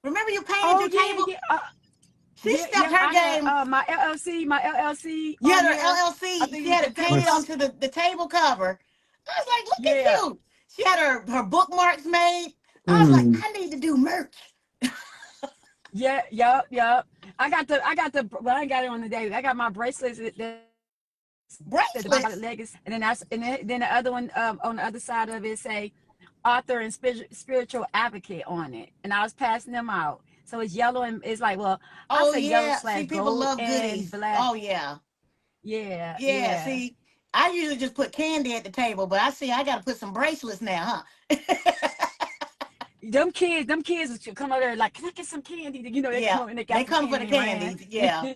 Remember you painted Oh your yeah, table? yeah, She yeah, stepped yeah. her I had game. my LLC You on had her there. I LLC. think She it was had the it painted table. onto the table cover. I was like, look at Yeah. you. She had her bookmarks made. I was like, Mm. I need to do merch. Yeah, yup, yup. I got the well, I ain't got it on the day. I got my bracelets that said the Bible Legacy, Bracelets. and then the other one on the other side of it say author and spiritual advocate on it, and I was passing them out. So it's yellow and it's like, well, I Oh say yellow yeah. slash See, people gold love and goodies. black. Oh yeah. Yeah, Yeah. yeah. See, I usually just put candy at the table, but I see I gotta put some bracelets now, huh? Them kids should come over there like, can I get some candy? You know, they come Yeah. over and they They got some come for the candy and ran. candies. Yeah.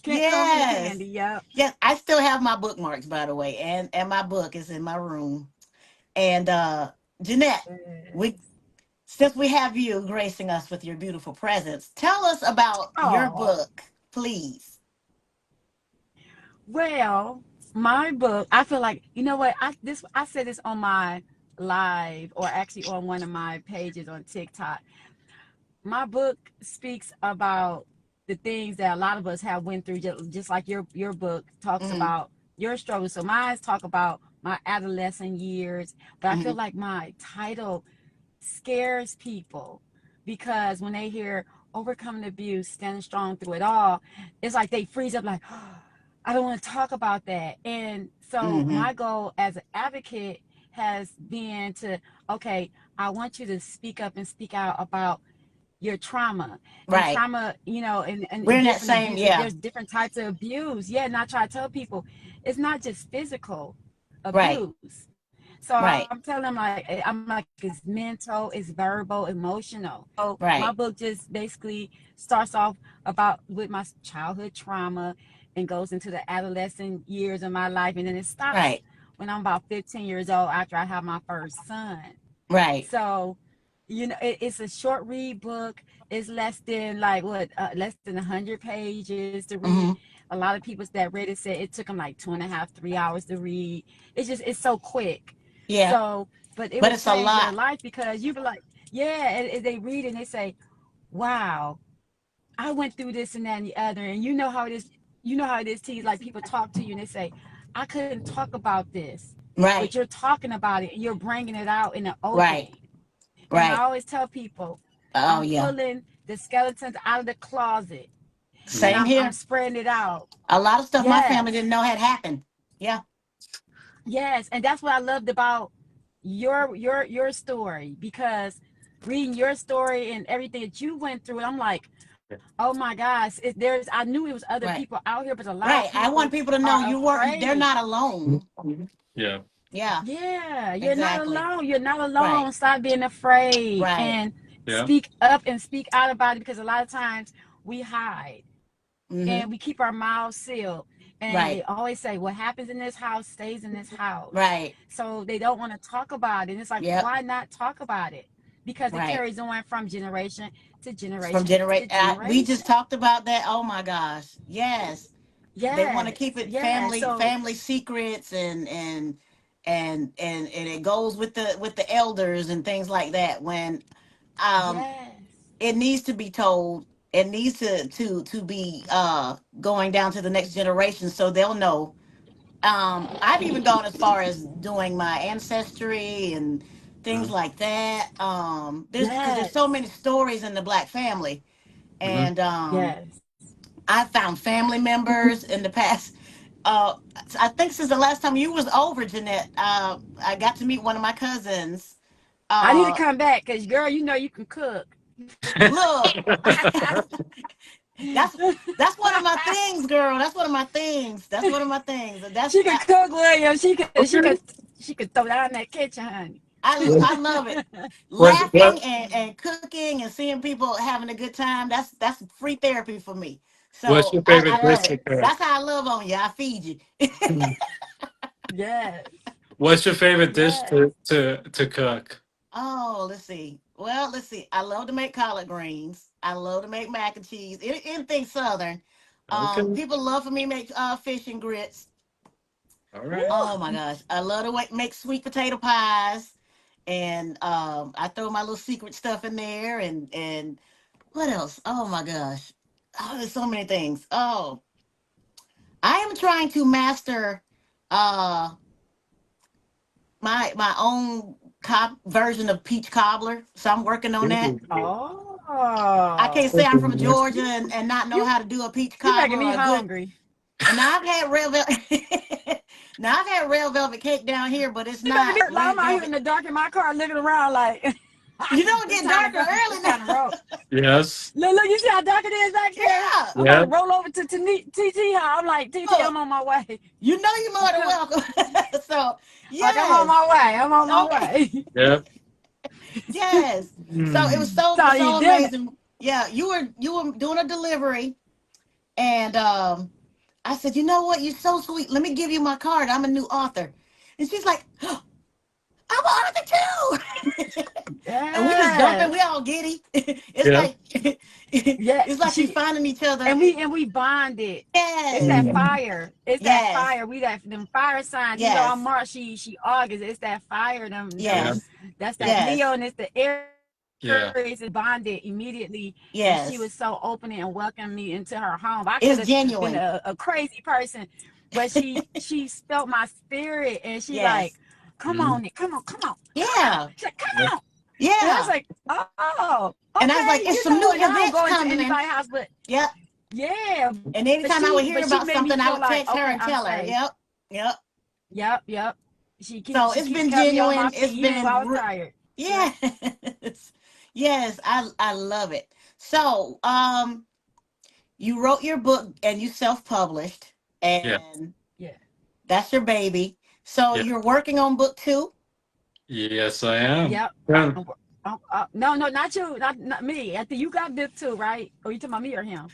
Can't come for the Yes. candy. Yep. Yes. I still have my bookmarks, by the way, and my book is in my room. And Jeanette, we Yes. since we have you gracing us with your beautiful presence, tell us about your Oh, book, please. well, my book, I feel like, you know what? I said this on my live, or actually on one of my pages on TikTok. My book speaks about the things that a lot of us have went through, just like your book talks Hmm. about your struggles. So mine talk about my adolescent years, but I feel Hmm. like my title scares people because when they hear overcoming abuse, standing strong through it all, it's like they freeze up like, oh, I don't want to talk about that. And so Hmm. my goal as an advocate has been to, okay, I want you to speak up and speak out about your trauma and Right. trauma, We're and in that different same, abuses. yeah. There's different types of abuse. Yeah. And I try to tell people it's not just physical Right. abuse. So I'm Right. telling them I'm like, it's mental, it's verbal, emotional. So my Right. book just basically starts off about with my childhood trauma and goes into the adolescent years of my life, and then it stops Right. when I'm about 15 years old after I have my first son. Right. So, it's a short read book. It's less than like what, less than 100 pages to read. Hmm. A lot of people that read it said it took them like 2.5, 3 hours to read. It's so quick. Yeah. So, but it But will it's a change your lot. life because you be like, yeah, and they read it and they say, wow, I went through this and that and the other. And you know how it is. You know how it is, T. Like people talk to you and they say, I couldn't talk about this, but Right. you're talking about it and you're bringing it out in the open. Right. And I Right. always tell people, Oh I'm yeah. pulling the skeletons out of the closet and Same I'm here. spreading it out. A lot of stuff my family Yes. didn't know had happened. Yeah. Yes. And that's what I loved about your story, because reading your story and everything that you went through, and I'm like, oh my gosh, I knew it was other people Right. out here, but a lot of Right. I people want people to know are you weren't. They're afraid. not alone. Yeah. Yeah. Yeah, you're not Exactly. alone. You're not Right. alone. Stop being afraid Right. and Yeah. speak up and speak out about it, because a lot of times we hide Hmm. and we keep our mouths sealed. And they Right. always say, what happens in this house stays in this house. Right. So they don't want to talk about it. And it's like, Yep. why not talk about it? Because it Right. carries on from generation to From generation to generate. We just generation. talked about that. Oh my gosh. Yes. They want to keep Yes, it yes. So, family secrets and it goes with the elders and things like that when um yes, it needs to be told. It needs to be going down to the next generation so they'll know. I've even gone as far as doing my ancestry and things Mm-hmm. like that. There's because there's so yes, many stories in the Black family, Mm-hmm. and yes. I found family members in the past. Uh, I think since the last time you was over, Jeanette, I got to meet one of my cousins. I need to Uh, come back because, girl, you know you can cook. look, that's that's one of my things, girl. That's one of my things. That's one of my things. That's She can cook, William. She could throw down that kitchen, honey. I love it. What's Laughing what and cooking and seeing people having a good time. That's free therapy for me. what's So your favorite I dish love Yes, to it. cook? That's how I love on you. I feed you. yes, What's your favorite dish yes. to cook? Oh, let's see. Well, let's see. I love to make collard greens. I love to make mac and cheese. Anything southern. Okay. People love for me to make fish and grits. All right. Oh my Ooh, gosh, I love to make sweet potato pies, and I throw my little secret stuff in there, and What else? Oh my gosh. Oh, there's so many things. Oh, I am trying to master uh my own version of peach cobbler. So I'm working on that. I can't Oh, say I'm from Georgia you and not know you how to do a peach you making cobbler me or a good. hungry. And now I've had red velvet. Now I've had red velvet cake down here, but it's You making not me like red I'm out here in velvet. the dark in my car looking around like You know, it it's get time to darker go. early It's time to roll. now. Yes. Look, you see how dark it is back there? Yeah. I'm about Yeah. to roll over to TT. I'm like, TT, Look, I'm on my way. you know you're more than Like, welcome. So I'm on yes. my way. I'm on my Okay. way. Yeah. Yes. So it was Mm. so So you so did it. amazing. Yeah, you were doing a delivery, and I said, you know what? You're so sweet. Let me give you my card. I'm a new author. And she's like, oh, I'm an author too. And we just jumping, Yes. we all giddy. It's Yeah. like Yeah. it's like we finding each other. And we bonded. It's that Yes. Mm. fire. It's that Yes. fire. We that them fire signs. You know, I'm Yes. March. She August. It's that fire. Yeah. Them. Yes. That's that Leo, Yes. and it's the Aries. Is Yeah. bonded immediately, and she was so Yes. open and welcomed me into her home. I could have It's been genuine. a crazy person, but she felt my spirit, and she like, Yes. come Mm. on, come on, come on, come on. Yeah. She's like, come Yeah. on. And I was Yeah. like, oh, And I was okay, like, it's you some know, new and I don't events go into coming. anybody's house, but Yep. yeah, And anytime I would hear but she about made me something, I feel would like, text her okay, and I'm tell her. safe. Yep. Yep. Yep. So She it's been kept me on genuine. my feet It's even while I been was tired. Yep. yes. Yes, I love it. So, you wrote your book and you self-published, Yeah. and Yeah. that's your baby. So Yeah. you're working on book two. Yes, I am. Yep. Yeah. No, not you, not me. I think you got this too, right? Or you talking about me or him?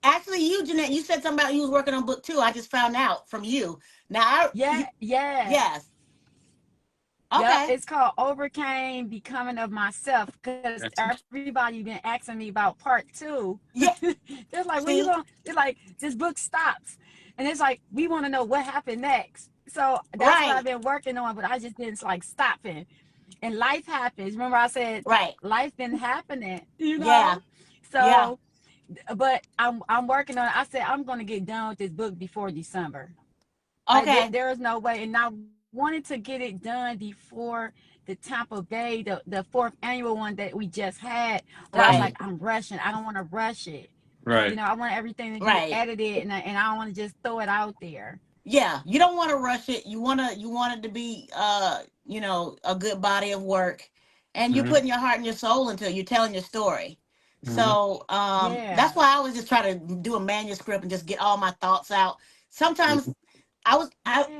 Actually, you, Jeanette, you said something about you was working on book two. I just found out from you. Now, Yeah. yes, Yep, okay, it's called Overcame Becoming of Myself because That's it. everybody been asking me about part two. yeah. They're like, when you going? See, They're like, this book stops. And it's like, we want to know what happened next. So that's what I've right, been working on, but I just been like stopping. And life happens. Remember I said right, life been happening, you yeah, know? yeah, So, but I'm working on it. I said I'm gonna get done with this book before December. okay, There is no way. And I wanted to get it done before the Tampa Bay, the fourth annual one that we just had. But I was like, right, Mm. I'm rushing. I don't want to rush it. Right. I want everything to be right. edited, and I don't want to just throw it out there. Yeah, you don't want to rush it. You want it to be a good body of work, and you're Hmm. putting your heart and your soul into it. You're telling your story. Hmm. So Yeah. that's why I always just try to do a manuscript and just get all my thoughts out. Sometimes I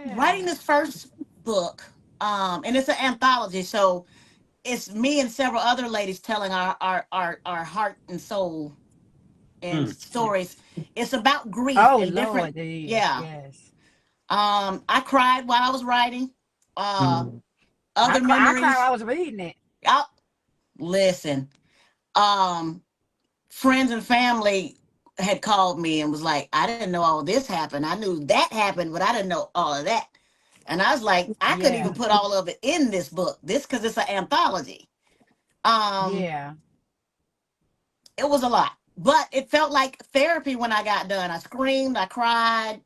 writing Yeah. this first book, and it's an anthology, so it's me and several other ladies telling our heart and soul and Mm. stories. It's about grief Oh and different. Lord, it is. Yeah. Yes. I cried while I was writing. Uh, Mm. other I cried while I memories. was reading it. Oh, listen. Um, friends and family had called me and was like, I didn't know all this happened. I knew that happened, but I didn't know all of that. And I was like, I could Yeah. even put all of it in this book. This because it's an anthology. Um, Yeah. it was a lot, but it felt like therapy when I got done. I screamed, I cried.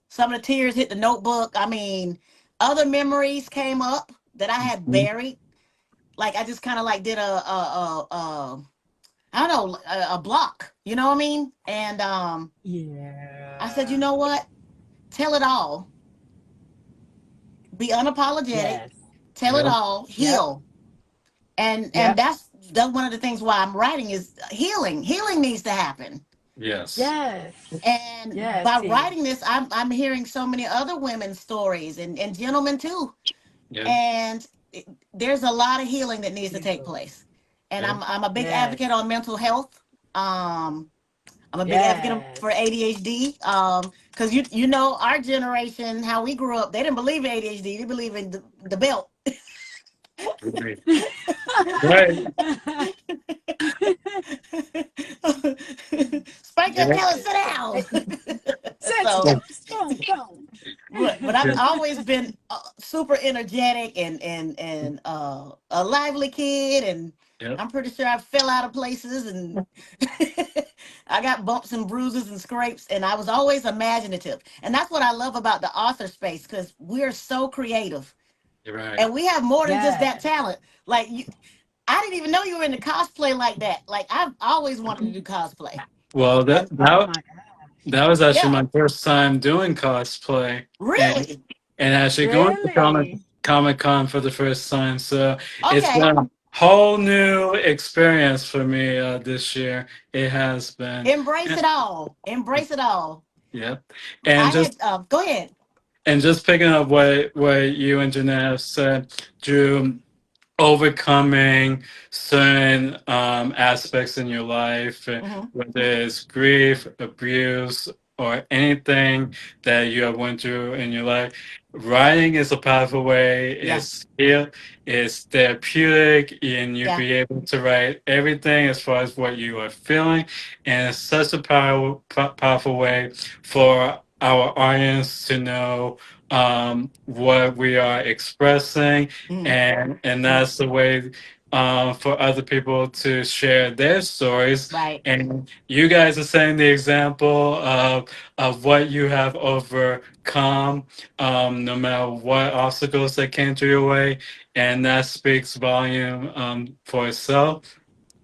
Some of the tears hit the notebook. I mean, other memories came up that I had Mm. buried. Like I just kind of like did I don't know, a block. You know what I mean? And I said, you Yeah. know what? Tell it all. Be unapologetic. Yes. Tell it Yeah. all. Yep. Heal. And Yep. that's one of the things why I'm writing is healing. Healing needs to happen. Yes. Yes. And Yes, by T. writing this, I'm hearing so many other women's stories and gentlemen too. Yeah. And there's a lot of healing that needs to take Beautiful. place. And Yeah. I'm a big Yes. advocate on mental health. I'm a big advocate for Yes. ADHD. Because you know our generation, how we grew up, they didn't believe in ADHD. They believe in the belt. Right. Right. Spanker, Yeah. tell us sit down. Sit, So, Yeah. stone. but I've always been super energetic and a lively kid, and Yep. I'm pretty sure I fell out of places and I got bumps and bruises and scrapes, and I was always imaginative. And that's what I love about the author space because we're so creative You're right. and we have more than just that Yes. talent. Like, I didn't even know you were into cosplay like that. Like, I've always wanted to do cosplay. Well, That's, oh my gosh. that was actually Yeah, my first time doing cosplay, and really? actually going to Really? Comic Con for the first time. So it's Okay. been a whole new experience for me this year. It has been. Embrace it all. Embrace it all. Yep. And I just had, go ahead. picking up what you and Jeanette have said, Drew, overcoming certain aspects in your life, Hmm. whether it's grief, abuse, or anything that you have went through in your life. Writing is a powerful way. Yeah, It's therapeutic, and you yeah, be able to write everything as far as what you are feeling, and it's such a powerful way for our audience to know what we are expressing, mm, and that's the way for other people to share their stories. right. And you guys are setting the example of what you have overcome, no matter what obstacles that came to your way, and that speaks volume for itself.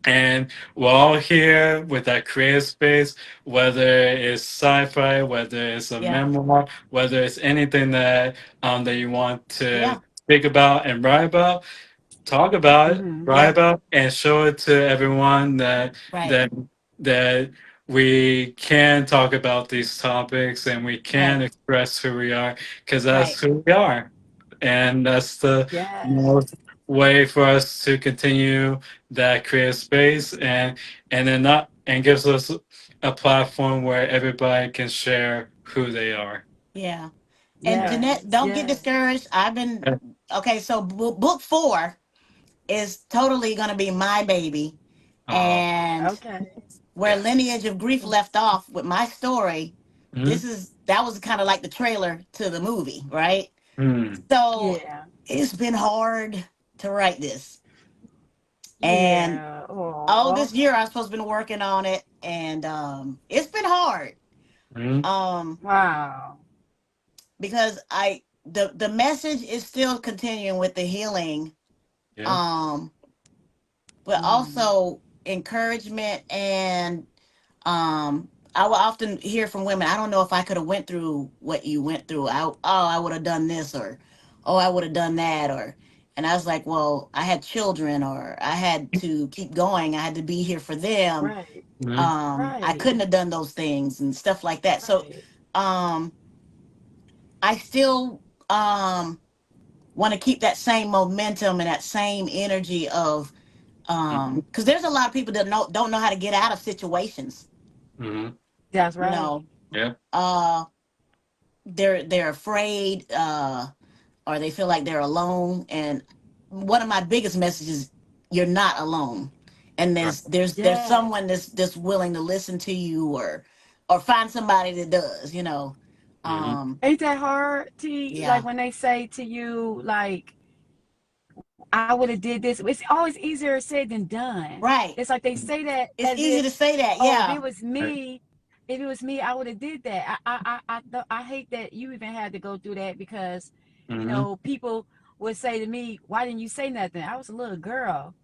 And we're all here with that creative space, whether it's sci-fi, whether it's a Yeah, memoir, whether it's anything that you want to yeah, speak about and write about, talk about it, Mm-hmm. write yeah, about it, and show it to everyone right, that that we can talk about these topics and we can right, express who we are, because that's right. who we are, and that's the Yes. most way for us to continue that creative space, and then not and gives us a platform where everybody can share who they are. Yeah. And Yeah. Jeanette, Yes. don't get Yes. discouraged. I've been, okay, so book four is totally going to be my baby. Uh, And Okay. where yeah. Lineage of Grief left off with my story, Mm-hmm. that was kind of like the trailer to the movie, right? Mm. So Yeah. it's been hard to write this. And Yeah. all Oh. this year I've supposed to been working on it, and it's been hard. Mm. Um Wow. because the message is still continuing with the healing, Yeah. um but Mm. also encouragement. And I will often hear from women, I don't know if I could have went through what you went through. I would have done this, or oh, I would have done that, or and I was like, well, I had children, or I had to keep going, I had to be here for them. Right. Mm. I Right. couldn't have done those things and stuff like that. So Right. um I still want to keep that same momentum and that same energy of Mm. because there's a lot of people that don't know how to get out of situations, Mm. That's you right. know. Yeah. uh they're afraid, or they feel like they're alone. And one of my biggest messages, you're not alone. And Right. there's Yes. someone that's willing to listen to you, or find somebody that does, Mm. Ain't that hard, T? yeah, Like when they say to you, like, I would have did this. It's always easier said than done. right. It's like they say that It's as easy if, to say that, oh, yeah. if it was me, I would have did that. I hate that you even had to go through that because, Mm. people would say to me, "Why didn't you say nothing?" I was a little girl.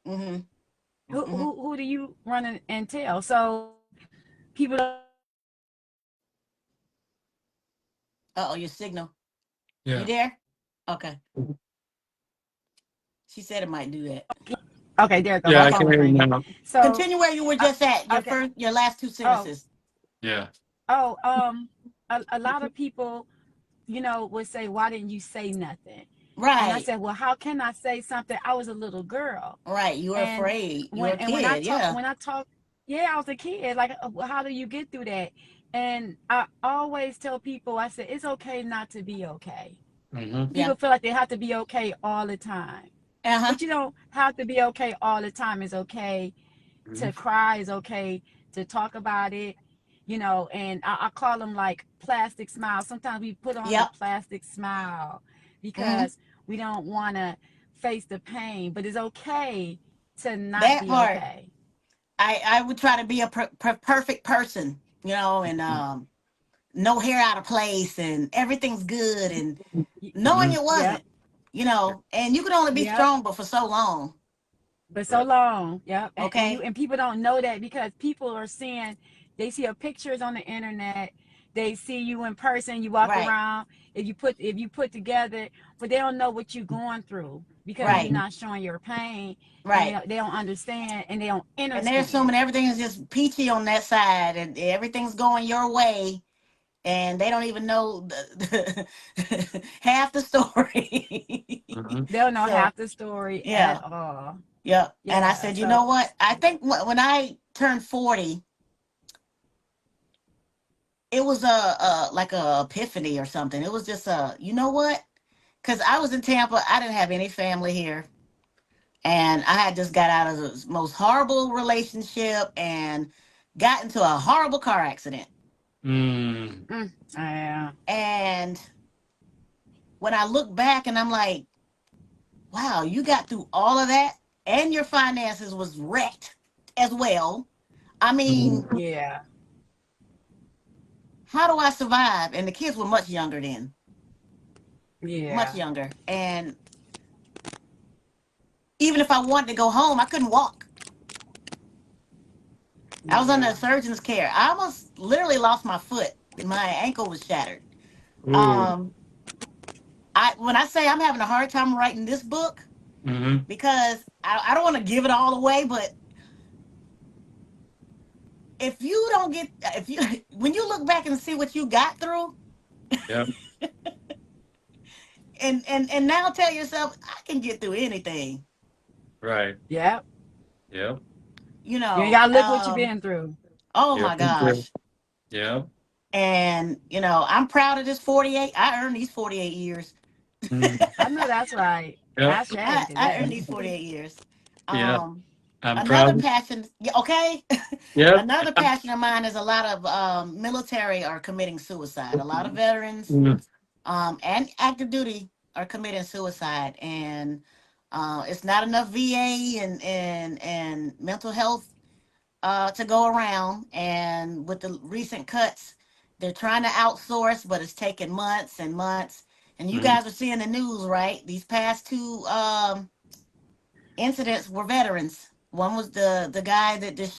Mm-hmm. Mm-hmm. Who do you run and tell? So people don't Uh-oh, your signal. You Yeah. there? Okay. She said it might do that. Okay, there it go. Yeah, My I Okay. can phone hear was you ringing. now. So, Continue where you were uh, just at. okay. Your last two Oh, sentences. Yeah. oh, a lot of people, would say, "Why didn't you say nothing?" And I Right. said, "Well, how can I say something? I was a little girl." Right. You were And afraid. You were when a and when I kid. talk Yeah. when I talk, yeah, I was a kid. Like, well, how do you get through that? And I always tell people, I said, it's okay not to be okay. Mm-hmm. Yeah. People feel like they have to be okay all the time, Uh-huh. but you don't have to be okay all the time. It's okay Mm-hmm. to cry. It's okay to talk about it. And I call them like plastic smiles. Sometimes we put on a Yep. plastic smile Mm-hmm. because we don't want to face the pain, but it's okay to not That be part. okay. I would try to be a perfect person, and no hair out of place and everything's good, and knowing Mhm. it Yep. wasn't, and you could only be Yep. strong but for so long. But so Right. long. Yep. Okay. And people don't know that because people are seeing, they see your pictures on the internet, they see you in person, you walk Right. around, if you put together, but they don't know what you're going through because you're Right. Mhm. not showing your pain, and Right. they don't understand and they don't And they're understand. assuming everything is just peachy on that side and everything's going your way, and they don't even know half the story. Mhm. They don't know So half the story yeah. at all. Yeah. And I Yeah. said, you know So what? I think when I turned 40, it was a like a epiphany or something. It was just you know what? Because I was in Tampa, I didn't have any family here, and I had just got out of the most horrible relationship and got into a horrible car accident. Mm. yeah. And when I look back, and I'm like, wow, you got through all of that, and your finances was wrecked as well. I mean, Mhm. Yeah. how do I survive? And the kids were much younger then, much Yeah. younger. And even if I wanted to go home, I couldn't walk. I was under Yeah. a surgeon's care. I almost literally lost my foot. My ankle was shattered. Ooh. Um, I when I say I'm having a hard time writing this book Mhm. because I don't want to give it all away, but if you don't get if you when you look back and see what you got through, Yep. and now tell yourself I can get through anything. Right. Yep. Yep. You You ain't know, gotta look what you've been through. oh Yep. my gosh. Yep. And I'm proud of this 48. I earned these 48 years. Mhm. I know that's right. Yep. I say I, to I earned that. these 48 years. Yep. Um, I'm Another proud. passion, yeah, okay. Yep. Another passion of mine is a lot of military are committing suicide. A lot of veterans Mhm. and active duty are committing suicide, and it's not enough VA and mental health to go around. And with the recent cuts, they're trying to outsource, but it's taking months and months. And you Mhm. guys are seeing the news, right? These past two incidents were veterans. One was the guy that just